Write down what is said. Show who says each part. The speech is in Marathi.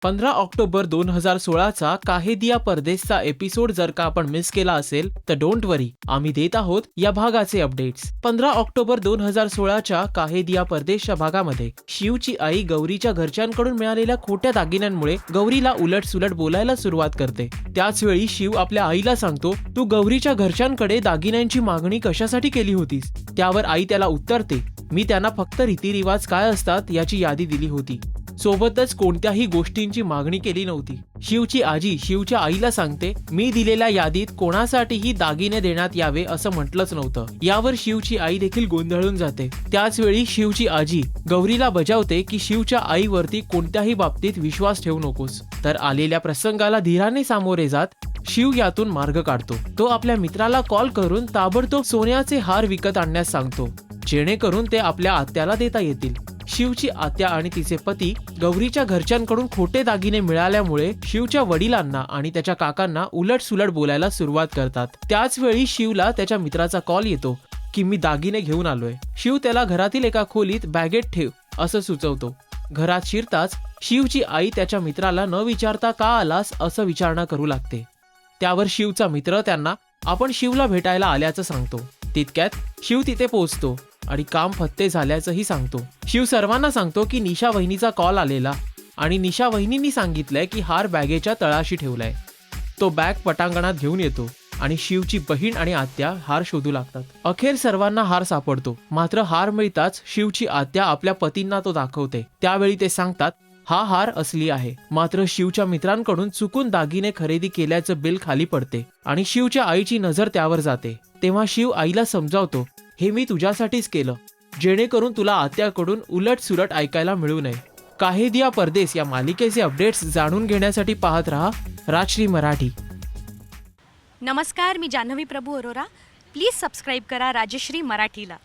Speaker 1: 15 ऑक्टोबर 2016चा काहे दिया परदेसचा एपिसोड जर का आपण मिस केला असेल तर डोंट वरी, आम्ही देत आहोत या भागाचे अपडेट्स। 15 ऑक्टोबर 2016च्या काहे दिया परदेसच्या भागामध्ये शिवची आई गौरीच्या घरच्यांकडून मिळालेल्या खोट्या दागिन्यांमुळे गौरीला उलट-सुलट बोलायला सुरुवात करते। त्याच वेळी शिव आपल्या आईला सांगतो, तू गौरीच्या घरच्यांकडे दागिन्यांची मागणी कशासाठी केली होतीस? त्यावर आई त्याला उत्तरते, मी त्यांना फक्त रीतिरिवाज काय असतात याची यादी दिली होती, सोबतच कोणत्याही गोष्टींची मागणी केली नव्हती। शिवची आजी शिवच्या आईला सांगते, मी दिलेल्या यादीत कोणासाठीही दागिने देण्यात यावे असं म्हटलंच नव्हतं। यावर शिवची आई देखील गोंधळून जाते। त्याच वेळी शिवची आजी गौरीला बजावते की शिवच्या आईवरती कोणत्याही बाबतीत विश्वास ठेवू नकोस। तर आलेल्या प्रसंगाला धीराने सामोरे जात शिव यातून मार्ग काढतो। तो आपल्या मित्राला कॉल करून ताबडतोब सोन्याचे हार विकत आणण्यास सांगतो, जेणेकरून ते आपल्या आत्याला देता येतील। शिवची आत्या आणि तिचे पती गौरीच्या घरच्यांकडून खोटे दागिने मिळाल्यामुळे शिवच्या वडिलांना आणि त्याच्या काकांना उलट-सुलट बोलायला सुरुवात करतात। त्याच वेळी शिवला त्याच्या मित्राचा कॉल येतो की मी दागिने घेऊन आलोय। शिव त्याला घरातील एका खोलीत बॅगेत ठेव असं सुचवतो। घरात शिरताच शिवची आई त्याच्या मित्राला न विचारता का आलास असं विचारणा करू लागते। त्यावर शिवचा मित्र त्यांना आपण शिवला भेटायला आल्याचं सांगतो। तितक्यात शिव तिथे पोहोचतो आणि काम फत्ते झाल्याचंही सांगतो। शिव सर्वांना सांगतो की निशा वहिनीचा कॉल आलेला आणि निशा वहिनींनी सांगितलंय की हार बॅगेच्या तळाशी ठेवलाय। तो बॅग पटांगणात घेऊन येतो आणि शिवची बहीण आणि आत्या हार शोधू लागतात। अखेर सर्वांना हार सापडतो, मात्र हार मिळताच शिवची आत्या आपल्या पतींना तो दाखवते। त्यावेळी ते सांगतात, हा हार असली आहे। मात्र शिवच्या मित्रांकडून चुकून दागिने खरेदी केल्याचं बिल खाली पडते आणि शिवच्या आईची नजर त्यावर जाते। तेव्हा शिव आईला समजावतो, हे मी तुझ्यासाठीच केलं, जेणेकरून तुला आत्याकडून उलट-सुलट ऐकायला मिळू नये। काहे दिया परदेस या मालिकेचे अपडेट्स जाणून घेण्यासाठी पाहत रहा राजश्री मराठी।
Speaker 2: नमस्कार, मी जान्हवी प्रभू अरोरा। प्लीज सबस्क्राईब करा राजश्री मराठीला।